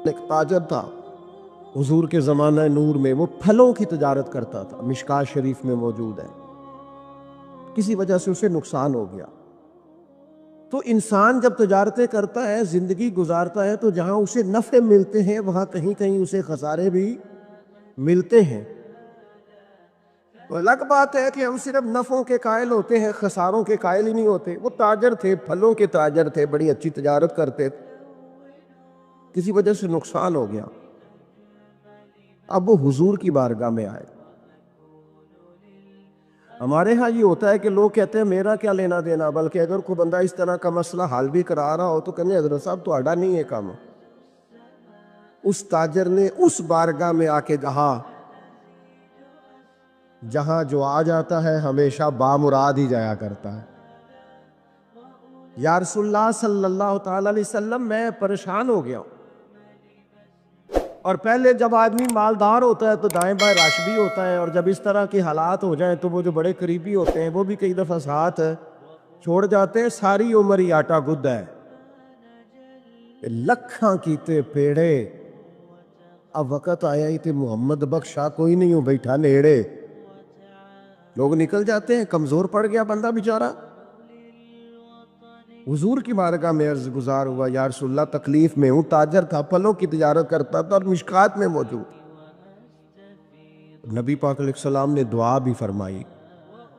ایک تاجر تھا حضور کے زمانہ نور میں، وہ پھلوں کی تجارت کرتا تھا، مشکاہ شریف میں موجود ہے۔ کسی وجہ سے اسے نقصان ہو گیا۔ تو انسان جب تجارتیں کرتا ہے، زندگی گزارتا ہے، تو جہاں اسے نفع ملتے ہیں وہاں کہیں کہیں اسے خسارے بھی ملتے ہیں۔ تو الگ بات ہے کہ ہم صرف نفعوں کے قائل ہوتے ہیں، خساروں کے قائل ہی نہیں ہوتے۔ وہ تاجر تھے، پھلوں کے تاجر تھے، بڑی اچھی تجارت کرتے تھے، کسی وجہ سے نقصان ہو گیا۔ اب وہ حضور کی بارگاہ میں آئے۔ ہمارے ہاں یہ ہوتا ہے کہ لوگ کہتے ہیں میرا کیا لینا دینا، بلکہ اگر کوئی بندہ اس طرح کا مسئلہ حل بھی کرا رہا ہو تو کہنے حضرت صاحب تو اڈا نہیں ہے کام۔ اس تاجر نے اس بارگاہ میں آ کے کہا جہاں جو آ جاتا ہے ہمیشہ بامراد ہی جایا کرتا ہے۔ یا رسول اللہ صلی اللہ تعالی علیہ وسلم، میں پریشان ہو گیا ہوں۔ اور پہلے جب آدمی مالدار ہوتا ہے تو دائیں بائیں رش بھی ہوتا ہے، اور جب اس طرح کے حالات ہو جائیں تو وہ جو بڑے قریبی ہوتے ہیں وہ بھی کئی دفعہ ساتھ چھوڑ جاتے ہیں۔ ساری عمر ہی آٹا گد ہے، لکھاں کیتے پیڑے، اب وقت آیا ہی تے محمد بخشا کوئی نہیں ہوں بیٹھا نیڑے۔ لوگ نکل جاتے ہیں، کمزور پڑ گیا بندہ بیچارہ۔ حضور کی بارگاہ میں عرض گزار ہوا، یا رسول اللہ تکلیف میں ہوں، تاجر تھا، پھلوں کی تجارت کرتا تھا اور مشکات میں موجود۔ نبی پاک علیہ السلام نے دعا بھی فرمائی،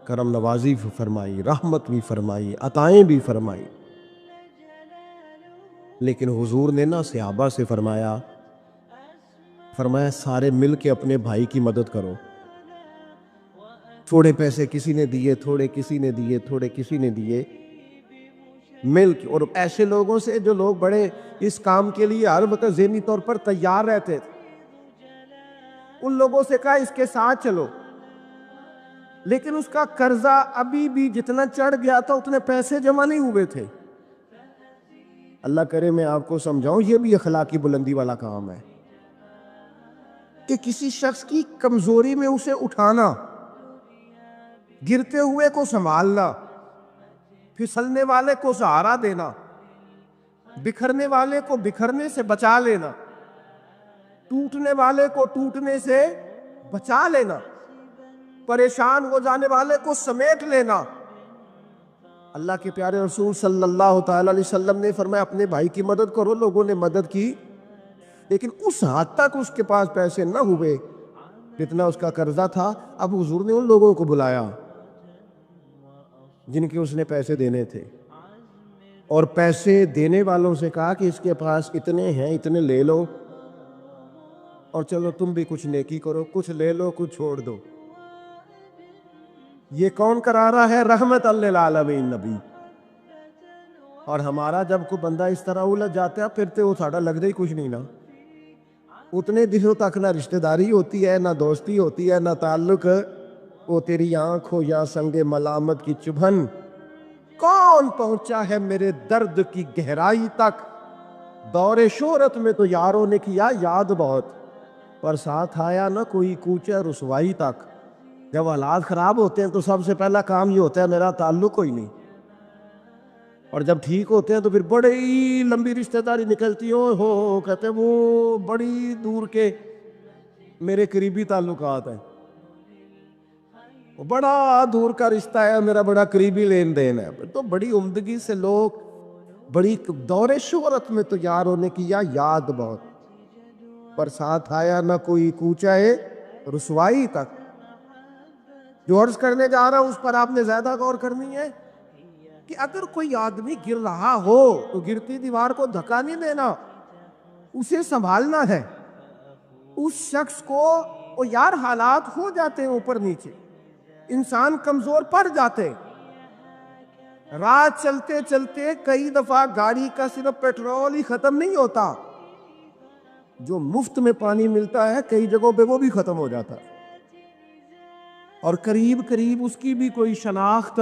کرم نوازی بھی فرمائی، رحمت بھی فرمائی، عطائیں بھی فرمائی، لیکن حضور نے نا صحابہ سے فرمایا سارے مل کے اپنے بھائی کی مدد کرو۔ تھوڑے پیسے کسی نے دیے، تھوڑے کسی نے دیے، تھوڑے کسی نے دیے، مل کے۔ اور ایسے لوگوں سے جو لوگ بڑے اس کام کے لیے ہر وقت ذہنی طور پر تیار رہتے تھے، ان لوگوں سے کہا اس کے ساتھ چلو، لیکن اس کا قرضہ ابھی بھی جتنا چڑھ گیا تھا اتنے پیسے جمع نہیں ہوئے تھے۔ اللہ کرے میں آپ کو سمجھاؤں، یہ بھی اخلاقی بلندی والا کام ہے کہ کسی شخص کی کمزوری میں اسے اٹھانا، گرتے ہوئے کو سنبھالنا، پھسلنے والے کو سہارا دینا، بکھرنے والے کو بکھرنے سے بچا لینا، ٹوٹنے والے کو ٹوٹنے سے بچا لینا، پریشان ہو جانے والے کو سمیٹ لینا۔ اللہ کے پیارے رسول صلی اللہ تعالی علیہ وسلم نے فرمایا اپنے بھائی کی مدد کرو۔ لوگوں نے مدد کی، لیکن اس حد تک اس کے پاس پیسے نہ ہوئے جتنا اس کا قرضہ تھا۔ اب حضور نے ان لوگوں کو بلایا جن کے اس نے پیسے دینے تھے، اور پیسے دینے والوں سے کہا کہ اس کے پاس اتنے ہیں، اتنے لے لو، اور چلو تم بھی کچھ نیکی کرو، کچھ لے لو کچھ چھوڑ دو۔ یہ کون کرا رہا ہے؟ رحمت للعالمین نبی۔ اور ہمارا جب کوئی بندہ اس طرح الجھ جاتا ہے پھر تو وہ ساڑھا لگتا ہی کچھ نہیں نا۔ اتنے دنوں تک نہ رشتہ داری ہوتی ہے، نہ دوستی ہوتی ہے، نہ تعلق۔ وہ تیری آنکھ ہو یا سنگ ملامت کی چبھن، کون پہنچا ہے میرے درد کی گہرائی تک۔ دور شہرت میں تو یاروں نے کیا یاد بہت، پر ساتھ آیا نہ کوئی کوچہ رسوائی تک۔ جب حالات خراب ہوتے ہیں تو سب سے پہلا کام یہ ہوتا ہے میرا تعلق کوئی نہیں، اور جب ٹھیک ہوتے ہیں تو پھر بڑی لمبی رشتہ داری نکلتی ہو کہتے ہیں وہ بڑی دور کے میرے قریبی تعلقات ہیں، وہ بڑا دور کا رشتہ ہے میرا، بڑا قریبی لین دین ہے۔ تو بڑی عمدگی سے لوگ بڑی دور شہرت میں تو یاروں نے کیا یاد بہت، پر ساتھ آیا نہ کوئی کوچہ رسوائی تک۔ جو عرض کرنے جا رہا ہوں اس پر آپ نے زیادہ غور کرنی ہے کہ اگر کوئی آدمی گر رہا ہو تو گرتی دیوار کو دھکا نہیں دینا، اسے سنبھالنا ہے۔ اس شخص کو یار حالات ہو جاتے ہیں اوپر نیچے، انسان کمزور پڑ جاتے، رات چلتے چلتے کئی دفعہ گاڑی کا صرف پیٹرول ہی ختم نہیں ہوتا، جو مفت میں پانی ملتا ہے کئی جگہوں پہ وہ بھی ختم ہو جاتا، اور قریب قریب اس کی بھی کوئی شناخت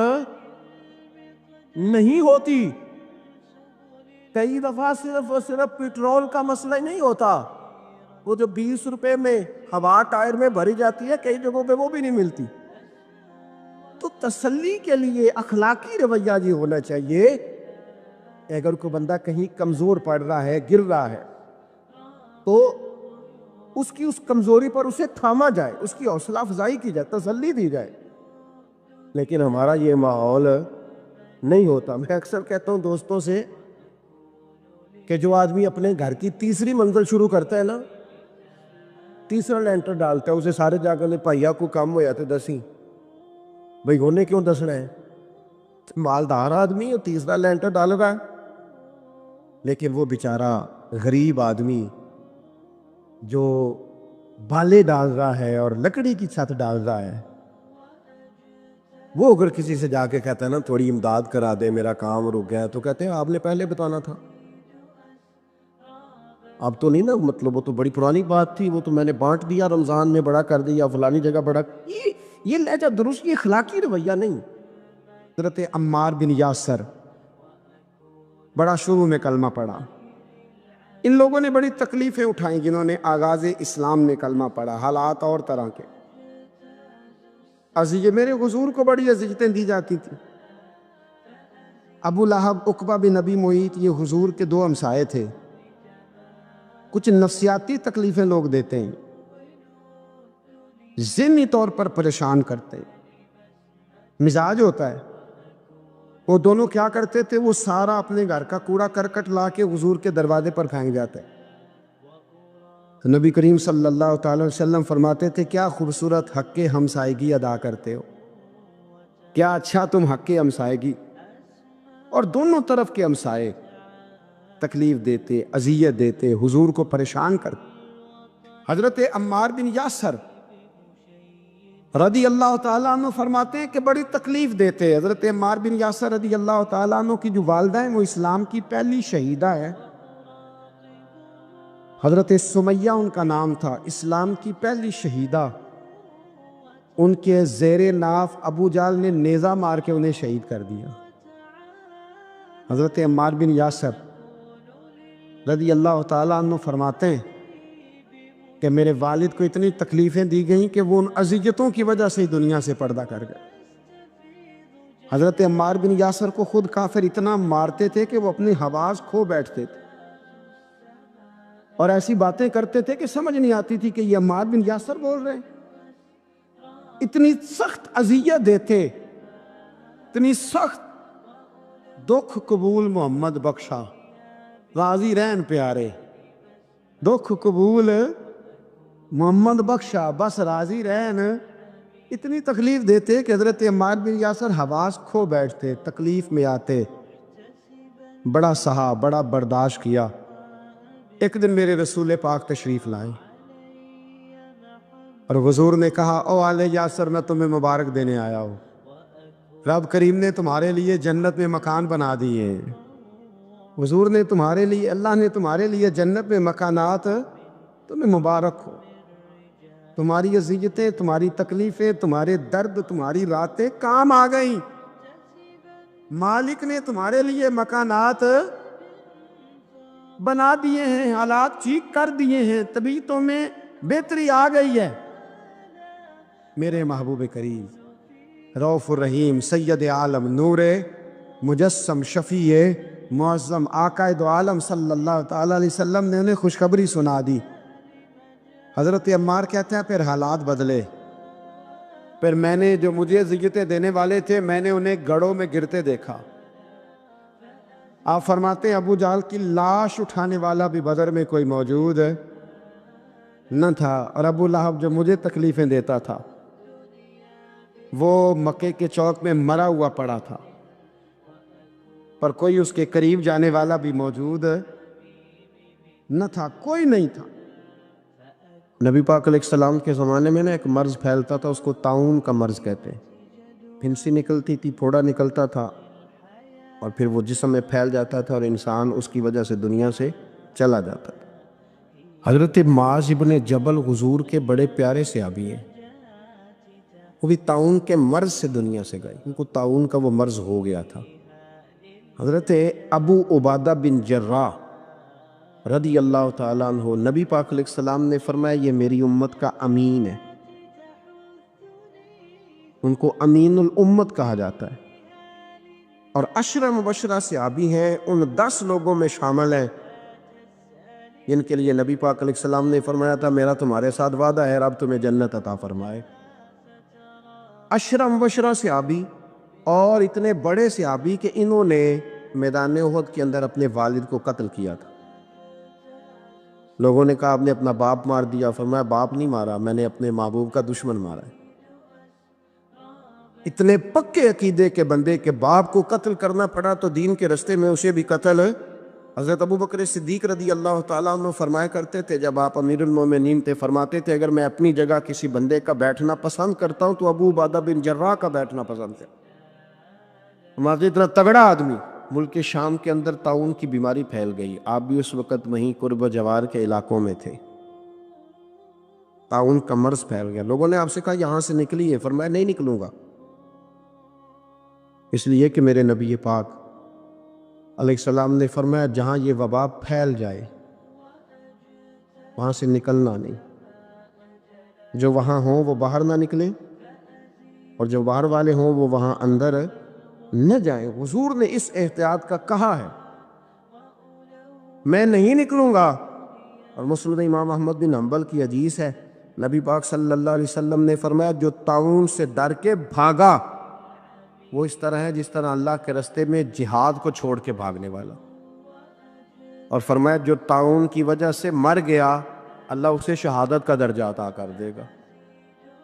نہیں ہوتی۔ کئی دفعہ صرف پیٹرول کا مسئلہ ہی نہیں ہوتا، وہ جو 20 روپے میں ہوا ٹائر میں بھری جاتی ہے کئی جگہوں پہ وہ بھی نہیں ملتی۔ تو تسلی کے لیے اخلاقی رویہ یہ ہونا چاہیے کہ اگر کوئی بندہ کہیں کمزور پڑ رہا ہے، گر رہا ہے، تو اس کی اس کمزوری پر اسے تھاما جائے، اس کی حوصلہ افزائی کی جائے، تسلی دی جائے۔ لیکن ہمارا یہ ماحول نہیں ہوتا۔ میں اکثر کہتا ہوں دوستوں سے کہ جو آدمی اپنے گھر کی تیسری منزل شروع کرتا ہے نا، تیسرا لینٹر ڈالتا ہے، اسے سارے جا کر پائیا کو کم ہو جاتے دسی بھائی ہونے کیوں دسنا ہے، مالدار آدمی اور تیسرا لینٹر ڈال رہا ہے۔ لیکن وہ بیچارہ غریب آدمی جو بالے ڈال رہا ہے اور لکڑی کی چھت ڈال رہا ہے، وہ اگر کسی سے جا کے کہتا ہے نا تھوڑی امداد کرا دے میرا کام رک گیا، تو کہتے ہیں آپ نے پہلے بتانا تھا۔ اب تو نہیں نا، مطلب وہ تو بڑی پرانی بات تھی، وہ تو میں نے بانٹ دیا، رمضان میں بڑا کر دیا، فلانی جگہ بڑا۔ یہ لہجہ درست، یہ اخلاقی رویہ نہیں۔ حضرت عمار بن یاسر بڑا شروع میں کلمہ پڑھا، ان لوگوں نے بڑی تکلیفیں اٹھائیں جنہوں نے آغاز اسلام میں کلمہ پڑھا، حالات اور طرح کے میرے حضور کو بڑی اذیتیں دی جاتی تھیں۔ ابو لہب، عقبہ بن ابی معیط، یہ حضور کے دو ہمسائے تھے۔ کچھ نفسیاتی تکلیفیں لوگ دیتے ہیں، ذہنی طور پر پریشان کرتے ہیں، مزاج ہوتا ہے۔ وہ دونوں کیا کرتے تھے، وہ سارا اپنے گھر کا کوڑا کرکٹ لا کے حضور کے دروازے پر پھینک جاتے۔ تو نبی کریم صلی اللہ تعالی وسلم فرماتے تھے کیا خوبصورت حق ہمسائیگی ادا کرتے ہو، کیا اچھا تم حق ہمسائیگی۔ اور دونوں طرف کے ہمسائے تکلیف دیتے، اذیت دیتے، حضور کو پریشان کرتے۔ حضرت عمار بن یاسر رضی اللہ تعالیٰ عنہ فرماتے ہیں کہ بڑی تکلیف دیتے۔ حضرت عمار بن یاسر رضی اللہ تعالیٰ عنہ کی جو والدہ ہیں وہ اسلام کی پہلی شہیدہ ہے، حضرت سمیہ ان کا نام تھا، اسلام کی پہلی شہیدہ۔ ان کے زیر ناف ابو جہل نے نیزہ مار کے انہیں شہید کر دیا۔ حضرت عمار بن یاسر رضی اللہ تعالیٰ عنہ فرماتے ہیں کہ میرے والد کو اتنی تکلیفیں دی گئیں کہ وہ ان اذیتوں کی وجہ سے دنیا سے پردہ کر گئے۔ حضرت عمار بن یاسر کو خود کافر اتنا مارتے تھے کہ وہ اپنی حواس کھو بیٹھتے تھے اور ایسی باتیں کرتے تھے کہ سمجھ نہیں آتی تھی کہ یہ عمار بن یاسر بول رہے ہیں۔ اتنی سخت اذیت دیتے، اتنی سخت۔ دکھ قبول محمد بخشا، راضی رہن پیارے، دکھ قبول محمد بخشا، بس راضی رہن۔ اتنی تکلیف دیتے کہ حضرت عمار بن یاسر حواس کھو بیٹھتے، تکلیف میں آتے، بڑا سہا، بڑا برداشت کیا۔ ایک دن میرے رسول پاک تشریف لائے اور حضور نے کہا او آل یاسر میں تمہیں مبارک دینے آیا ہوں، رب کریم نے تمہارے لیے جنت میں مکان بنا دیے ہیں۔ حضور نے تمہارے لیے، اللہ نے تمہارے لیے جنت میں مکانات، تمہیں مبارک ہو۔ تمہاری اذیتیں، تمہاری تکلیفیں، تمہارے درد، تمہاری راتیں کام آ گئیں۔ مالک نے تمہارے لیے مکانات بنا دیے ہیں، حالات ٹھیک کر دیے ہیں، طبیعتوں میں بہتری آ گئی ہے۔ میرے محبوب کریم رؤوف الرحیم سید عالم نور مجسم شفیع معظم آقا دو عالم صلی اللہ تعالی علیہ وسلم نے انہیں خوشخبری سنا دی۔ حضرت عمار کہتے ہیں پھر حالات بدلے، پھر میں نے جو مجھے اذیتیں دینے والے تھے میں نے انہیں گڑھوں میں گرتے دیکھا۔ آپ فرماتے ہیں ابو جہل کی لاش اٹھانے والا بھی بدر میں کوئی موجود نہ تھا، اور ابو لہب جو مجھے تکلیفیں دیتا تھا وہ مکے کے چوک میں مرا ہوا پڑا تھا، پر کوئی اس کے قریب جانے والا بھی موجود نہ تھا، کوئی نہیں تھا۔ نبی پاک علیہ السلام کے زمانے میں ایک مرض پھیلتا تھا، اس کو طاعون کا مرض کہتے ہیں۔ پھنسی نکلتی تھی، پھوڑا نکلتا تھا اور پھر وہ جسم میں پھیل جاتا تھا اور انسان اس کی وجہ سے دنیا سے چلا جاتا تھا۔ حضرت معاذ ابن جبل حضور کے بڑے پیارے صحابی ہیں، وہ بھی طاعون کے مرض سے دنیا سے گئے، ان کو طاعون کا وہ مرض ہو گیا تھا۔ حضرت ابو عبادہ بن جراح رضی اللہ تعالیٰ عنہ، نبی پاک علیہ السلام نے فرمایا یہ میری امت کا امین ہے، ان کو امین الامت کہا جاتا ہے، اور عشرہ مبشرہ صحابی ہیں، ان 10 لوگوں میں شامل ہیں جن کے لیے نبی پاک علیہ السلام نے فرمایا تھا میرا تمہارے ساتھ وعدہ ہے رب تمہیں جنت عطا فرمائے۔ اشرم وشرا صحابی، اور اتنے بڑے صحابی کہ انہوں نے میدان احد کے اندر اپنے والد کو قتل کیا تھا۔ لوگوں نے کہا آپ نے اپنا باپ مار دیا، فرمایا باپ نہیں مارا، میں نے اپنے محبوب کا دشمن مارا ہے۔ اتنے پکے عقیدے کے بندے کہ باپ کو قتل کرنا پڑا تو دین کے رستے میں اسے بھی قتل۔ حضرت ابوبکر صدیق رضی اللہ تعالیٰ عنہ فرمایا کرتے تھے جب آپ امیر المومنین تھے، فرماتے تھے اگر میں اپنی جگہ کسی بندے کا بیٹھنا پسند کرتا ہوں تو ابو عبیدہ بن جراح کا بیٹھنا پسند ہے۔ ہمارے اتنا تگڑا آدمی۔ ملک شام کے اندر طاعون کی بیماری پھیل گئی، آپ بھی اس وقت وہیں قرب و جوار کے علاقوں میں تھے۔ طاعون کا مرض پھیل گیا، لوگوں نے آپ سے کہا یہاں سے نکلیے، فرمایا نہیں نکلوں گا، اس لیے کہ میرے نبی پاک علیہ السلام نے فرمایا جہاں یہ وبا پھیل جائے وہاں سے نکلنا نہیں، جو وہاں ہوں وہ باہر نہ نکلیں اور جو باہر والے ہوں وہ وہاں اندر نہ جائیں۔ حضور نے اس احتیاط کا کہا ہے، میں نہیں نکلوں گا۔ اور مسند امام احمد بن حنبل کی حدیث ہے، نبی پاک صلی اللہ علیہ وسلم نے فرمایا جو طاعون سے ڈر کے بھاگا وہ اس طرح ہے جس طرح اللہ کے رستے میں جہاد کو چھوڑ کے بھاگنے والا، اور فرمایا جو طاعون کی وجہ سے مر گیا اللہ اسے شہادت کا درجہ عطا کر دے گا۔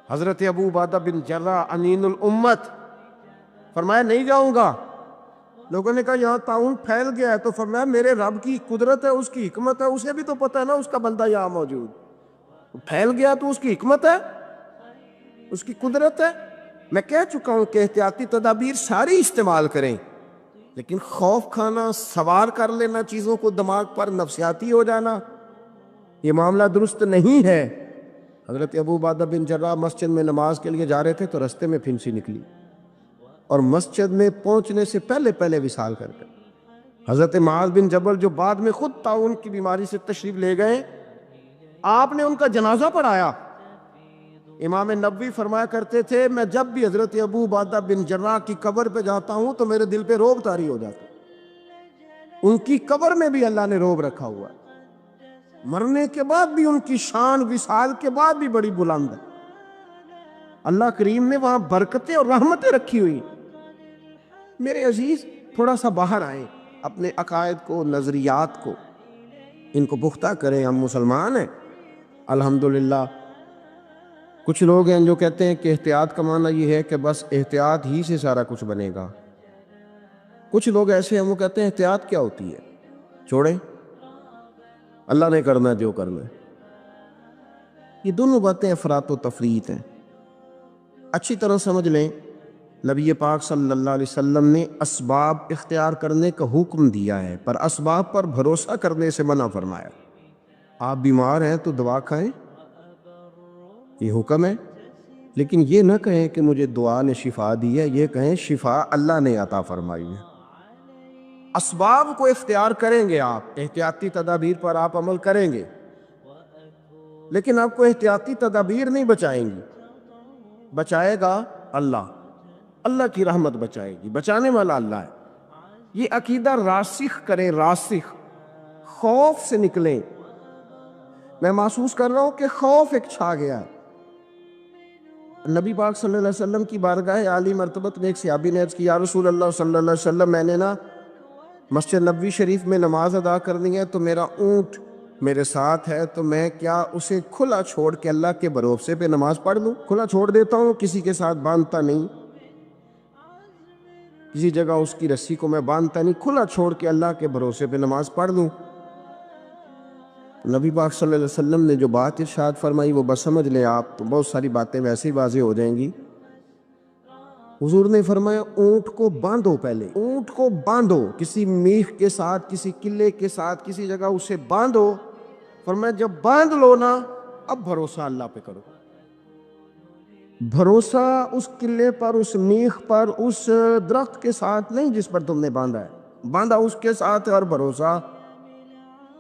حضرت ابو عبیدہ بن جراح امین الامت فرمایا نہیں جاؤں گا۔ لوگوں نے کہا یہاں طاعون پھیل گیا ہے، تو فرمایا میرے رب کی قدرت ہے، اس کی حکمت ہے، اسے بھی تو پتہ ہے نا اس کا بندہ یہاں موجود، پھیل گیا تو اس کی حکمت ہے، اس کی قدرت ہے۔ میں کہہ چکا ہوں کہ احتیاطی تدابیر ساری استعمال کریں، لیکن خوف کھانا، سوار کر لینا چیزوں کو دماغ پر، نفسیاتی ہو جانا، یہ معاملہ درست نہیں ہے۔ حضرت ابو عبیدہ بن جراح مسجد میں نماز کے لیے جا رہے تھے تو رستے میں پھنسی نکلی اور مسجد میں پہنچنے سے پہلے وصال کر گئے۔ حضرت معاذ بن جبل جو بعد میں خود طاعون کی بیماری سے تشریف لے گئے، آپ نے ان کا جنازہ پڑھایا۔ امام نبوی فرمایا کرتے تھے میں جب بھی حضرت ابو عبیدہ بن جراح کی قبر پہ جاتا ہوں تو میرے دل پہ رعب طاری ہو جاتا ہے۔ ان کی قبر میں بھی اللہ نے رعب رکھا ہوا ہے، مرنے کے بعد بھی ان کی شان وصال کے بعد بھی بڑی بلند ہے۔ اللہ کریم نے وہاں برکتیں اور رحمتیں رکھی ہوئی۔ میرے عزیز تھوڑا سا باہر آئیں، اپنے عقائد کو، نظریات کو ان کو پختہ کریں۔ ہم مسلمان ہیں الحمدللہ۔ کچھ لوگ ہیں جو کہتے ہیں کہ احتیاط کا معنی یہ ہے کہ بس احتیاط ہی سے سارا کچھ بنے گا۔ کچھ لوگ ایسے ہیں وہ کہتے ہیں احتیاط کیا ہوتی ہے، چھوڑیں اللہ نے کرنا جو کرنا ہے۔ یہ دونوں باتیں افراط و تفریط ہیں۔ اچھی طرح سمجھ لیں، نبی پاک صلی اللہ علیہ وسلم نے اسباب اختیار کرنے کا حکم دیا ہے، پر اسباب پر بھروسہ کرنے سے منع فرمایا۔ آپ بیمار ہیں تو دوا کھائیں، یہ حکم ہے، لیکن یہ نہ کہیں کہ مجھے دعا نے شفا دی ہے، یہ کہیں شفا اللہ نے عطا فرمائی ہے۔ اسباب کو اختیار کریں گے، آپ احتیاطی تدابیر پر آپ عمل کریں گے، لیکن آپ کو احتیاطی تدابیر نہیں بچائیں گی، بچائے گا اللہ، اللہ کی رحمت بچائے گی، بچانے والا اللہ ہے۔ یہ عقیدہ راسخ کریں، راسخ، خوف سے نکلیں۔ میں محسوس کر رہا ہوں کہ خوف ایک چھا گیا ہے۔ نبی پاک صلی اللہ علیہ وسلم کی بارگاہ عالی مرتبت میں ایک صحابی نے عرض کی یا رسول اللہ صلی اللہ علیہ وسلم میں نے نا مسجد نبوی شریف میں نماز ادا کرنی ہے تو میرا اونٹ میرے ساتھ ہے، تو میں کیا اسے کھلا چھوڑ کے اللہ کے بھروسے پہ نماز پڑھ لوں؟ کھلا چھوڑ دیتا ہوں، کسی کے ساتھ باندھتا نہیں، کسی جگہ اس کی رسی کو میں باندھتا نہیں، کھلا چھوڑ کے اللہ کے بھروسے پہ نماز پڑھ لوں؟ نبی پاک صلی اللہ علیہ وسلم نے جو بات ارشاد فرمائی وہ بس سمجھ لیں آپ، تو بہت ساری باتیں ویسے ہی واضح ہو جائیں گی۔ حضور نے فرمایا اونٹ کو باندھو، پہلے اونٹ کو باندھو، کسی میخ کے ساتھ، کسی قلعے کے ساتھ، کسی جگہ اسے باندھو۔ فرمایا جب باندھ لو نا اب بھروسہ اللہ پہ کرو، بھروسہ اس قلعے پر، اس میخ پر، اس درخت کے ساتھ نہیں جس پر تم نے باندھا ہے، باندھا اس کے ساتھ اور بھروسہ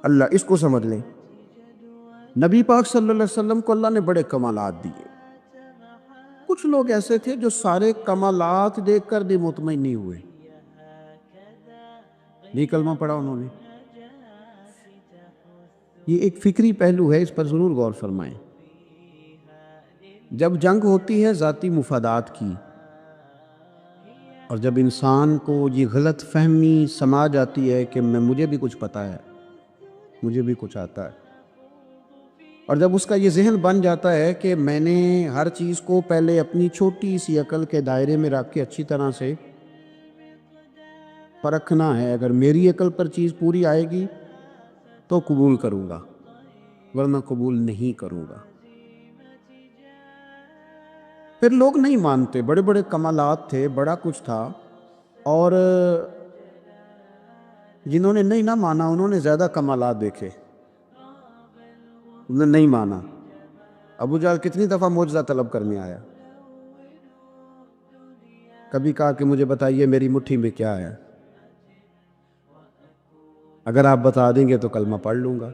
اللہ۔ اس کو سمجھ لیں، نبی پاک صلی اللہ علیہ وسلم کو اللہ نے بڑے کمالات دیے۔ کچھ لوگ ایسے تھے جو سارے کمالات دیکھ کر بھی مطمئن نہیں ہوئے، نہیں کلمہ پڑھا انہوں نے، یہ ایک فکری پہلو ہے، اس پر ضرور غور فرمائیں۔ جب جنگ ہوتی ہے ذاتی مفادات کی، اور جب انسان کو یہ غلط فہمی سما جاتی ہے کہ مجھے بھی کچھ پتہ ہے، مجھے بھی کچھ آتا ہے، اور جب اس کا یہ ذہن بن جاتا ہے کہ میں نے ہر چیز کو پہلے اپنی چھوٹی سی عقل کے دائرے میں رکھ کے اچھی طرح سے پرکھنا ہے، اگر میری عقل پر چیز پوری آئے گی تو قبول کروں گا، ورنہ قبول نہیں کروں گا۔ پھر لوگ نہیں مانتے، بڑے بڑے کمالات تھے، بڑا کچھ تھا، اور جنہوں نے نہیں نہ مانا انہوں نے زیادہ کمالات دیکھے، انہوں نے نہیں مانا۔ ابو جہل کتنی دفعہ معجزہ طلب کرنے آیا، کبھی کہا کہ مجھے بتائیے میری مٹھی میں کیا ہے، اگر آپ بتا دیں گے تو کلمہ پڑھ لوں گا۔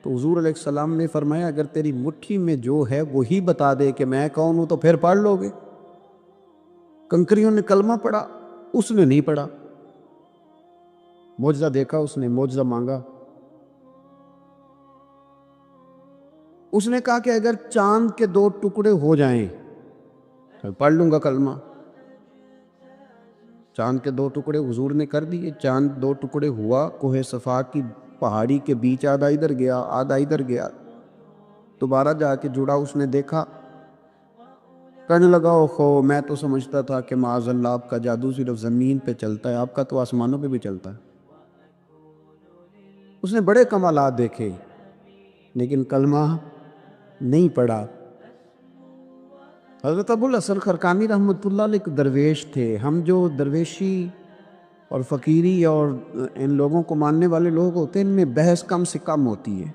تو حضور علیہ السلام نے فرمایا اگر تیری مٹھی میں جو ہے وہی بتا دے کہ میں کون ہوں تو پھر پڑھ لو گے۔ کنکریوں نے کلمہ پڑھا، اس نے نہیں پڑھا، معجزہ دیکھا، اس نے معجزہ مانگا، اس نے کہا کہ اگر چاند کے 2 ٹکڑے ہو جائیں تو پڑھ لوں گا کلمہ۔ چاند کے 2 ٹکڑے حضور نے کر دیے، چاند 2 ٹکڑے ہوا، کوہ صفا کی پہاڑی کے بیچ آدھا ادھر گیا آدھا ادھر گیا، دوبارہ جا کے جڑا، اس نے دیکھا، کہنے لگا اوہو میں تو سمجھتا تھا کہ معاذ اللہ آپ کا جادو صرف زمین پہ چلتا ہے، آپ کا تو آسمانوں پہ بھی چلتا ہے۔ اس نے بڑے کمالات دیکھے لیکن کلمہ نہیں پڑھا۔ حضرت ابو الحسن خرقانی رحمۃ اللہ علیہ ایک درویش تھے۔ ہم جو درویشی اور فقیری اور ان لوگوں کو ماننے والے لوگ ہوتے ہیں، ان میں بحث کم سے کم ہوتی ہے،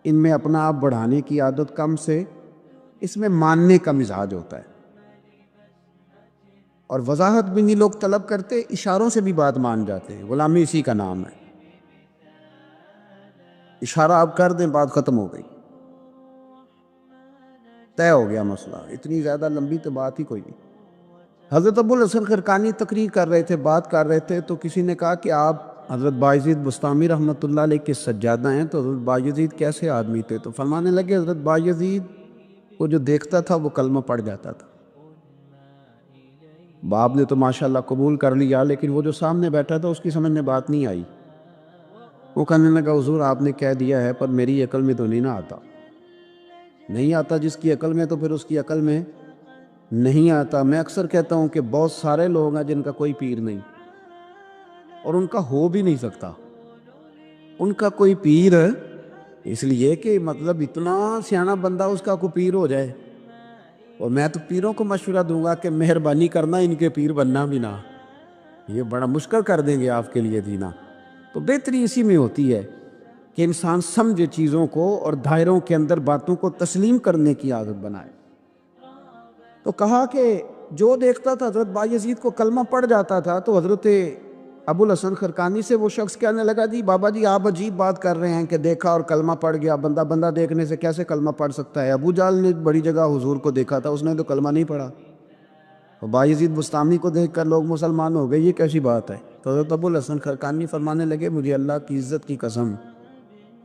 ان میں اپنا آپ بڑھانے کی عادت کم سے، اس میں ماننے کا مزاج ہوتا ہے، اور وضاحت بھی نہیں لوگ طلب کرتے، اشاروں سے بھی بات مان جاتے ہیں، غلامی اسی کا نام ہے، اشارہ آپ کر دیں بات ختم ہو گئی، طے ہو گیا مسئلہ، اتنی زیادہ لمبی تو بات ہی کوئی نہیں۔ حضرت ابو الحسن خرقانی تقریر کر رہے تھے، بات کر رہے تھے، تو کسی نے کہا کہ آپ حضرت بایزید بستامی رحمۃ اللہ علیہ کے سجادہ ہیں، تو حضرت بایزید کیسے آدمی تھے؟ تو فرمانے لگے حضرت بایزید کو جو دیکھتا تھا وہ کلمہ پڑھ جاتا تھا۔ باپ نے تو ماشاءاللہ قبول کر لیا، لیکن وہ جو سامنے بیٹھا تھا اس کی سمجھ میں بات نہیں آئی، وہ کہنے لگا حضور آپ نے کہہ دیا ہے پر میری عقل میں تو نہیں نہ آتا، نہیں آتا جس کی عقل میں تو پھر اس کی عقل میں نہیں آتا۔ میں اکثر کہتا ہوں کہ بہت سارے لوگ ہیں جن کا کوئی پیر نہیں، اور ان کا ہو بھی نہیں سکتا، ان کا کوئی پیر اس لیے کہ مطلب اتنا سیانا بندہ اس کا کوئی پیر ہو جائے۔ اور میں تو پیروں کو مشورہ دوں گا کہ مہربانی کرنا ان کے پیر بننا بھی نہ، یہ بڑا مشکل کر دیں گے آپ کے لیے جینا۔ تو بہتری اسی میں ہوتی ہے کہ انسان سمجھے چیزوں کو اور دائروں کے اندر باتوں کو تسلیم کرنے کی عادت بنائے۔ تو کہا کہ جو دیکھتا تھا حضرت بایزید کو کلمہ پڑھ جاتا تھا، تو حضرت ابو الحسن خرقانی سے وہ شخص کہنے لگا جی بابا جی آپ عجیب بات کر رہے ہیں کہ دیکھا اور کلمہ پڑھ گیا، بندہ دیکھنے سے کیسے کلمہ پڑھ سکتا ہے؟ ابو جہل نے بڑی جگہ حضور کو دیکھا تھا، اس نے تو کلمہ نہیں پڑھا، اور بایزید بستامی کو دیکھ کر لوگ مسلمان ہو گئے، یہ کیسی بات ہے؟ تو حضرت ابو الحسن خرقانی فرمانے لگے مجھے اللہ کی عزت کی قسم،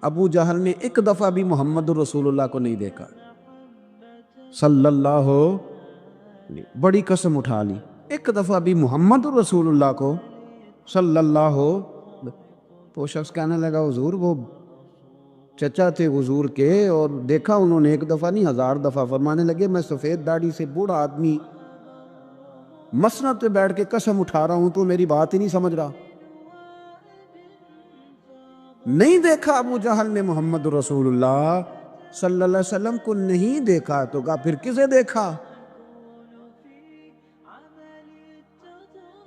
ابو جہل نے ایک دفعہ بھی محمد الرسول اللہ کو نہیں دیکھا صلی اللہ، بڑی قسم اٹھا لی، ایک دفعہ بھی محمد الرسول اللہ کو صلی اللہ ہو۔ تو شخص کہنے لگا حضور وہ چچا تھے حضور کے، اور دیکھا انہوں نے ایک دفعہ نہیں 1000 دفعہ۔ فرمانے لگے میں سفید داڑھی سے بوڑھا آدمی مسند پہ بیٹھ کے قسم اٹھا رہا ہوں تو میری بات ہی نہیں سمجھ رہا، نہیں دیکھا ابو جہل نے محمد رسول اللہ صلی اللہ علیہ وسلم کو، نہیں دیکھا، تو کہا پھر کسے دیکھا؟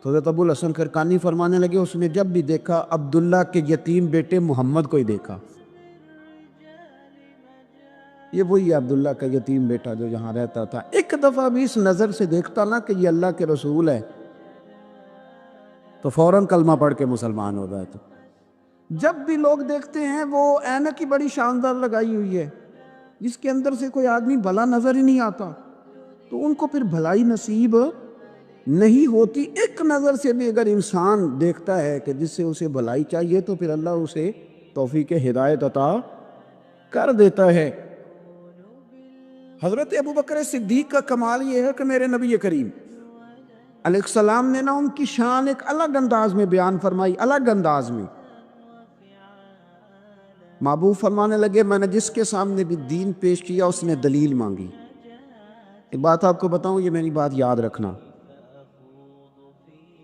تو حضرت ابو الحسن خرقانی فرمانے لگے اس نے جب بھی دیکھا عبداللہ کے یتیم بیٹے محمد کو ہی دیکھا، یہ وہی عبداللہ کا یتیم بیٹا جو یہاں رہتا تھا، ایک دفعہ بھی اس نظر سے دیکھتا نا کہ یہ اللہ کے رسول ہے تو فوراً کلمہ پڑھ کے مسلمان ہو جاتا۔ جب بھی لوگ دیکھتے ہیں وہ اینک ہی بڑی شاندار لگائی ہوئی ہے جس کے اندر سے کوئی آدمی بھلا نظر ہی نہیں آتا، تو ان کو پھر بھلائی نصیب نہیں ہوتی ایک نظر سے بھی اگر انسان دیکھتا ہے کہ جس سے اسے بھلائی چاہیے تو پھر اللہ اسے توفیق ہدایت عطا کر دیتا ہے۔ حضرت ابوبکر صدیق کا کمال یہ ہے کہ میرے نبی کریم علیہ السلام نے نا ان کی شان ایک الگ انداز میں بیان فرمائی، الگ انداز میں۔ محبوب فرمانے لگے میں نے جس کے سامنے بھی دین پیش کیا اس نے دلیل مانگی۔ ایک بات آپ کو بتاؤں، یہ میری بات یاد رکھنا،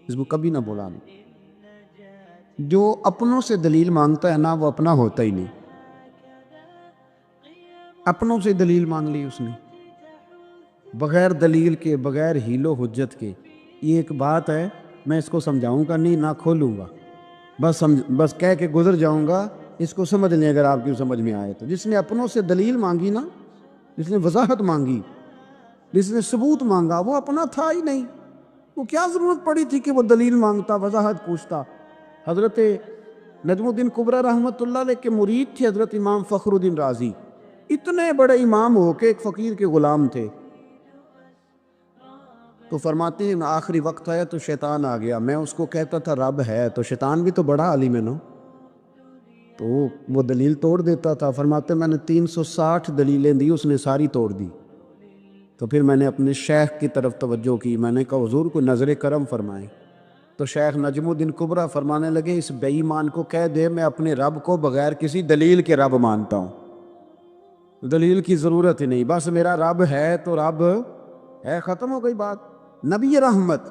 اس کو کبھی نہ بولانا، جو اپنوں سے دلیل مانگتا ہے نا وہ اپنا ہوتا ہی نہیں۔ اپنوں سے دلیل مانگ لی اس نے بغیر دلیل کے، بغیر حیل و حجت کے۔ یہ ایک بات ہے، میں اس کو سمجھاؤں گا نہیں، نہ کھولوں گا، بس کہہ کے گزر جاؤں گا۔ اس کو سمجھ لیں اگر آپ کی سمجھ میں آئے تو۔ جس نے اپنوں سے دلیل مانگی نا، جس نے وضاحت مانگی، جس نے ثبوت مانگا، وہ اپنا تھا ہی نہیں۔ وہ کیا ضرورت پڑی تھی کہ وہ دلیل مانگتا، وضاحت پوچھتا؟ حضرت نجم الدین کبریٰ رحمۃ اللہ علیہ کے مرید تھے حضرت امام فخر الدین رازی، اتنے بڑے امام ہو کے ایک فقیر کے غلام تھے۔ تو فرماتے ہیں آخری وقت آیا تو شیطان آ گیا، میں اس کو کہتا تھا رب ہے، تو شیطان بھی تو بڑا عالم ہے نا، تو وہ دلیل توڑ دیتا تھا۔ فرماتے میں نے 360 دلیلیں دی، اس نے ساری توڑ دی۔ تو پھر میں نے اپنے شیخ کی طرف توجہ کی، میں نے کہا حضور کو نظر کرم فرمائیں۔ تو شیخ نجم الدین کبریٰ فرمانے لگے اس بے ایمان کو کہہ دے میں اپنے رب کو بغیر کسی دلیل کے رب مانتا ہوں، دلیل کی ضرورت ہی نہیں، بس میرا رب ہے تو رب ہے، ختم ہو گئی بات۔ نبی رحمت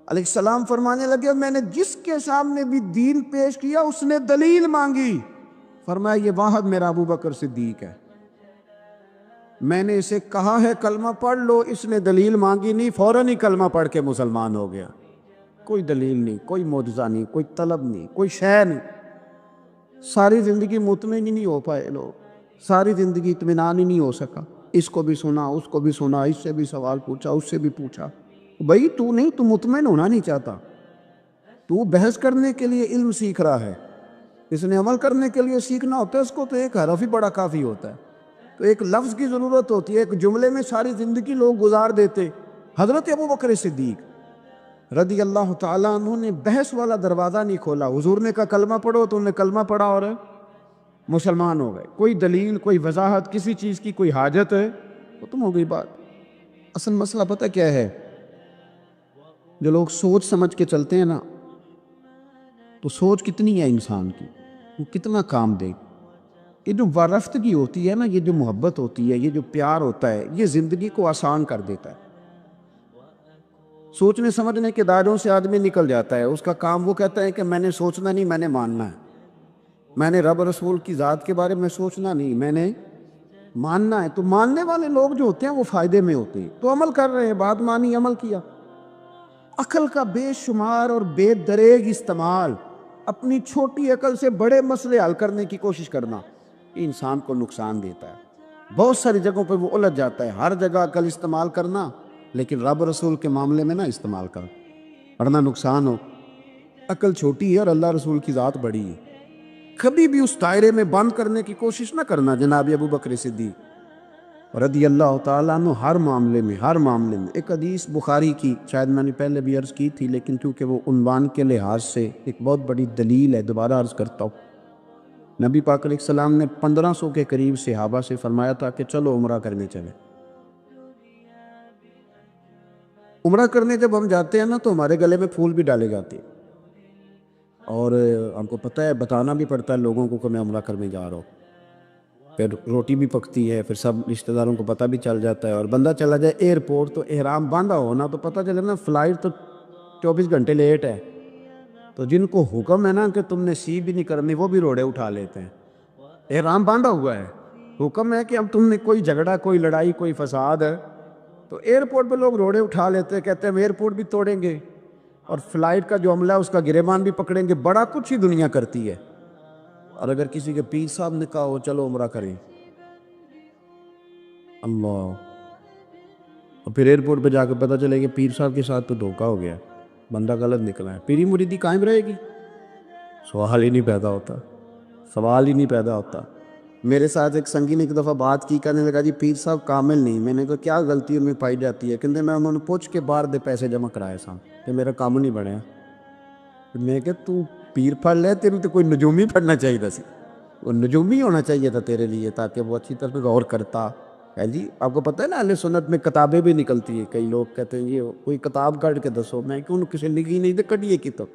علیہ السلام فرمانے لگے میں نے جس کے سامنے بھی دین پیش کیا اس نے دلیل مانگی، فرمایا یہ واحد میرا ابوبکر صدیق ہے۔ میں نے اسے کہا ہے کلمہ پڑھ لو، اس نے دلیل مانگی نہیں، فوراً ہی کلمہ پڑھ کے مسلمان ہو گیا۔ کوئی دلیل نہیں، کوئی معجزہ نہیں، کوئی طلب نہیں، کوئی شے نہیں۔ ساری زندگی مطمئن ہی نہیں ہو پائے لوگ، ساری زندگی اطمینان ہی نہیں ہو سکا۔ اس کو بھی سنا، اس کو بھی سنا، اس سے بھی سوال پوچھا، اس سے بھی پوچھا۔ بھائی تو نہیں، تو مطمئن ہونا نہیں چاہتا، تو بحث کرنے کے لیے علم سیکھ رہا ہے، اس نے عمل کرنے کے لیے سیکھنا ہوتا ہے، اس کو تو ایک حرف ہی بڑا کافی ہوتا ہے، تو ایک لفظ کی ضرورت ہوتی ہے، ایک جملے میں ساری زندگی لوگ گزار دیتے۔ حضرت ابوبکر صدیق رضی اللہ تعالیٰ عنہ نے بحث والا دروازہ نہیں کھولا۔ حضور نے کہا کلمہ پڑھو تو انہوں نے کلمہ پڑھا اور مسلمان ہو گئے۔ کوئی دلیل، کوئی وضاحت، کسی چیز کی کوئی حاجت ہے، ختم ہو گئی بات۔ اصل مسئلہ پتہ کیا ہے، جو لوگ سوچ سمجھ کے چلتے ہیں نا، تو سوچ کتنی ہے انسان کی، وہ کتنا کام دے۔ یہ جو وارفتگی ہوتی ہے نا، یہ جو محبت ہوتی ہے، یہ جو پیار ہوتا ہے، یہ زندگی کو آسان کر دیتا ہے۔ سوچنے سمجھنے کے دائروں سے آدمی نکل جاتا ہے، اس کا کام وہ کہتا ہے کہ میں نے سوچنا نہیں، میں نے ماننا ہے، میں نے رب رسول کی ذات کے بارے میں سوچنا نہیں، میں نے ماننا ہے۔ تو ماننے والے لوگ جو ہوتے ہیں وہ فائدے میں ہوتے ہیں، تو عمل کر رہے ہیں، بات مانی، عمل کیا۔ عقل کا بے شمار اور بے دریغ استعمال، اپنی چھوٹی عقل سے بڑے مسئلے حل کرنے کی کوشش کرنا، یہ انسان کو نقصان دیتا ہے۔ بہت ساری جگہوں پہ وہ الجھ جاتا ہے۔ ہر جگہ عقل استعمال کرنا، لیکن رب رسول کے معاملے میں نہ استعمال کر، ورنہ نقصان ہو۔ عقل چھوٹی ہے اور اللہ رسول کی ذات بڑی ہے، کبھی بھی اس دائرے میں بند کرنے کی کوشش نہ کرنا۔ جناب ابوبکر صدیق رضی اللہ تعالیٰ عنہ ہر معاملے میں ایک حدیث بخاری کی، شاید میں نے پہلے بھی عرض کی تھی، لیکن کیونکہ وہ عنوان کے لحاظ سے ایک بہت بڑی دلیل ہے، دوبارہ عرض کرتا ہوں۔ نبی پاک علیہ السلام نے 1500 کے قریب صحابہ سے فرمایا تھا کہ چلو عمرہ کرنے چلے۔ عمرہ کرنے جب ہم جاتے ہیں نا تو ہمارے گلے میں پھول بھی ڈالے جاتے ہیں، اور ہم کو پتہ ہے، بتانا بھی پڑتا ہے لوگوں کو کہ میں عمرہ کرنے جا رہا ہوں۔ پھر روٹی بھی پکتی ہے، پھر سب رشتہ داروں کو پتہ بھی چل جاتا ہے، اور بندہ چلا جائے ایئرپورٹ تو احرام باندھا ہونا تو پتہ چلے نا فلائٹ تو 24 گھنٹے لیٹ ہے، تو جن کو حکم ہے نا کہ تم نے سی بھی نہیں کرنی وہ بھی روڑے اٹھا لیتے ہیں۔ احرام باندھا ہوا ہے، حکم ہے کہ اب تم نے کوئی جھگڑا، کوئی لڑائی، کوئی فساد ہے تو ایئرپورٹ پہ لوگ روڑے اٹھا لیتے ہیں، کہتے ہیں ہم ایئرپورٹ بھی توڑیں گے اور فلائٹ کا جو عملہ ہے اس کا گریبان بھی پکڑیں گے، بڑا کچھ ہی دنیا کرتی ہے۔ اور اگر کسی کے پیر صاحب نے کہا ہو چلو عمرہ کریں، اللہ، اور پھر ایئرپورٹ پہ جا کے پتہ چلے کہ پیر صاحب کے ساتھ تو دھوکہ ہو گیا، بندہ غلط نکلا ہے، پیری مریدی قائم رہے گی؟ سوال ہی نہیں پیدا ہوتا۔ میرے ساتھ ایک سنگی نے ایک دفعہ بات کی, کہنے لگا جی پیر صاحب کامل نہیں. میں نے کہا کیا غلطی ان میں پائی جاتی ہے؟ کہتے میں انہوں نے پوچھ کے باہر دے پیسے جمع کرائے سا کہ میرا کام نہیں بنیا. میں کہ تو پیر پڑھ لے, تیرے تو کوئی نجومی پڑھنا چاہیے تھا, وہ نجومی ہونا چاہیے تھا تیرے لیے, تاکہ وہ اچھی طرح غور کرتا ہے. جی آپ کو پتہ ہے نا اہل سنت میں کتابیں بھی نکلتی ہیں. کئی لوگ کہتے ہیں یہ کوئی کتاب کاٹ کے دسو. میں کیوں کسی لکھی نہیں تو کٹیے کتاب,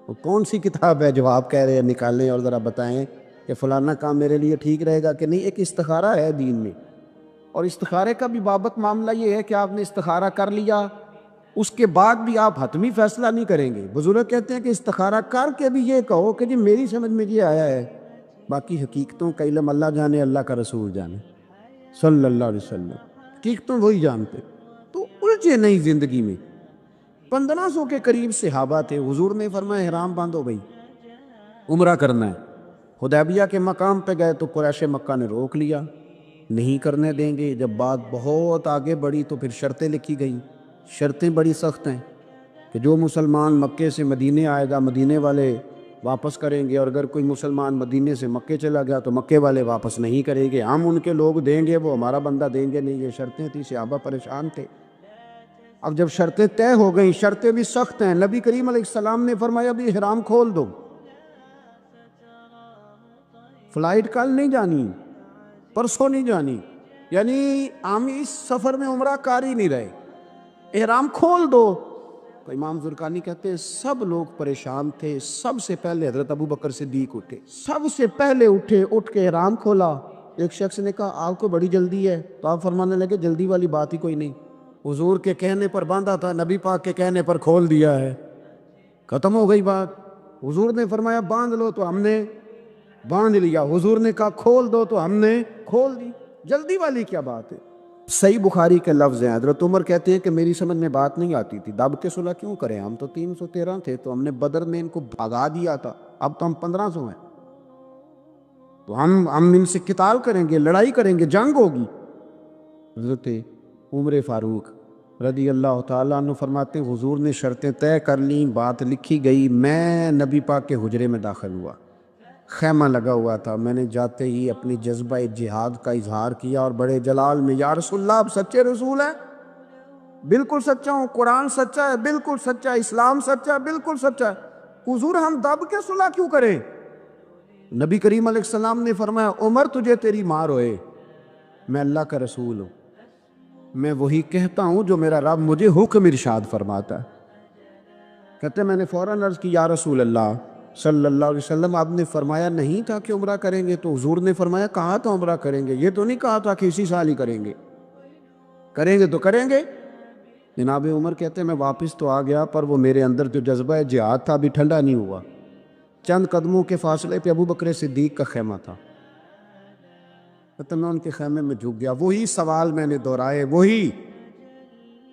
وہ کون سی کتاب ہے جو آپ کہہ رہے ہیں نکالیں اور ذرا بتائیں کہ فلانا کام میرے لیے ٹھیک رہے گا کہ نہیں. ایک استخارہ ہے دین میں, اور استخارے کا بھی بابت معاملہ یہ ہے کہ آپ نے استخارہ کر لیا, اس کے بعد بھی آپ حتمی فیصلہ نہیں کریں گے. بزرگ کہتے ہیں کہ استخارہ کر کے بھی یہ کہو کہ جی میری سمجھ میں یہ آیا ہے, باقی حقیقتوں کا علم اللہ جانے, اللہ کا رسول جانے صلی اللہ علیہ وسلم, حقیقتوں وہی جانتے. تو الجھے نہیں زندگی میں. 1500 کے قریب صحابہ تھے. حضور نے فرمایا احرام باندھو بھائی, عمرہ کرنا ہے. حدیبیہ کے مقام پہ گئے تو قریش مکہ نے روک لیا, نہیں کرنے دیں گے. جب بات بہت آگے بڑھی تو پھر شرطیں لکھی گئیں. شرطیں بڑی سخت ہیں کہ جو مسلمان مکے سے مدینے آئے گا مدینے والے واپس کریں گے, اور اگر کوئی مسلمان مدینے سے مکے چلا گیا تو مکے والے واپس نہیں کریں گے. ہم ان کے لوگ دیں گے, وہ ہمارا بندہ دیں گے نہیں. یہ شرطیں تھیں. صحابہ پریشان تھے. اب جب شرطیں طے ہو گئیں, شرطیں بھی سخت ہیں, نبی کریم علیہ السلام نے فرمایا ابھی احرام کھول دو, فلائٹ کل نہیں جانی, پرسوں نہیں جانی, یعنی عامی اس سفر میں عمرہ کار ہی نہیں رہے, احرام کھول دو. تو امام زرقانی کہتے ہیں سب لوگ پریشان تھے. سب سے پہلے حضرت ابو بکر صدیق اٹھے, سب سے پہلے اٹھے, اٹھ کے احرام کھولا. ایک شخص نے کہا آپ کو بڑی جلدی ہے, تو آپ فرمانے لگے جلدی والی بات ہی کوئی نہیں, حضور کے کہنے پر باندھا تھا, نبی پاک کے کہنے پر کھول دیا ہے, ختم ہو گئی بات. حضور نے فرمایا باندھ لو تو ہم نے باندھ لیا, حضور نے کہا کھول دو تو ہم نے کھول دی. جلدی والی کیا بات ہے؟ صحیح بخاری کے لفظ ہیں. حضرت عمر کہتے ہیں کہ میری سمجھ میں بات نہیں آتی تھی, دب کے صلح کیوں کریں, ہم تو 313 تھے, تو ہم نے بدر میں ان کو بھگا دیا تھا, اب تو ہم 1500 ہیں, تو ہم ان سے قتال کریں گے, لڑائی کریں گے, جنگ ہوگی. حضرت عمر فاروق رضی اللہ تعالیٰ عنہ فرماتے ہیں حضور نے شرطیں طے کر لیں, بات لکھی گئی. میں نبی پاک کے حجرے میں داخل ہوا, خیمہ لگا ہوا تھا. میں نے جاتے ہی اپنی جذبہ جہاد کا اظہار کیا, اور بڑے جلال میں یا رسول اللہ آپ سچے رسول ہیں؟ بالکل سچا ہوں. قرآن سچا ہے؟ بالکل سچا ہے. اسلام سچا ہے؟ بالکل سچا ہے. حضور ہم دب کے صلح کیوں کریں؟ نبی کریم علیہ السلام نے فرمایا عمر تجھے تیری ماں روئے, میں اللہ کا رسول ہوں, میں وہی کہتا ہوں جو میرا رب مجھے حکم ارشاد فرماتا ہے. کہتے میں نے فوراً عرض کی یا رسول اللہ صلی اللہ علیہ وسلم آپ نے فرمایا نہیں تھا کہ عمرہ کریں گے؟ تو حضور نے فرمایا کہا تھا عمرہ کریں گے, یہ تو نہیں کہا تھا کہ اسی سال ہی کریں گے, کریں گے تو کریں گے. جناب عمر کہتے ہیں میں واپس تو آ گیا, پر وہ میرے اندر جو جذبہ جہاد تھا ابھی ٹھنڈا نہیں ہوا. چند قدموں کے فاصلے پہ ابو بکر صدیق کا خیمہ تھا. میں ان کے خیمے میں جھک گیا. وہی سوال میں نے دہرائے, وہی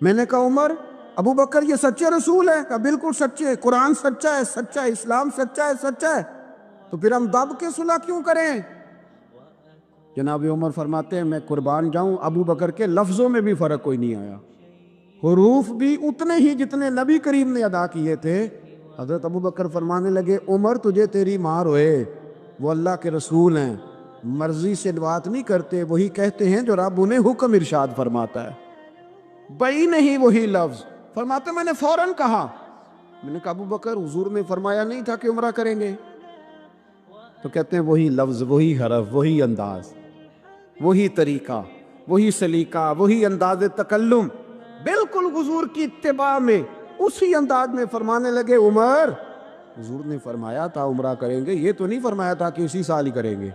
میں نے کہا عمر ابو بکر یہ سچے رسول ہیں؟ کہا بالکل سچے, قرآن سچا ہے, سچا ہے, اسلام سچا ہے, سچا ہے, تو پھر ہم دب کے صلح کیوں کریں؟ جناب عمر فرماتے ہیں میں قربان جاؤں ابو بکر کے لفظوں میں بھی فرق کوئی نہیں آیا, حروف بھی اتنے ہی جتنے نبی کریم نے ادا کیے تھے. حضرت ابو بکر فرمانے لگے عمر تجھے تیری ماں روئے, وہ اللہ کے رسول ہیں, مرضی سے بات نہیں کرتے, وہی کہتے ہیں جو رب انہیں حکم ارشاد فرماتا ہے. بئی نہیں وہی لفظ. فرماتے میں نے فوراً کہا, میں نے کہا ابو بکر حضور نے فرمایا نہیں تھا کہ عمرہ کریں گے؟ تو کہتے ہیں وہی لفظ, وہی حرف, وہی انداز, وہی طریقہ, وہی سلیقہ, وہی انداز تکلم, بالکل حضور کی اتباع میں اسی انداز میں فرمانے لگے عمر حضور نے فرمایا تھا عمرہ کریں گے, یہ تو نہیں فرمایا تھا کہ اسی سال ہی کریں گے.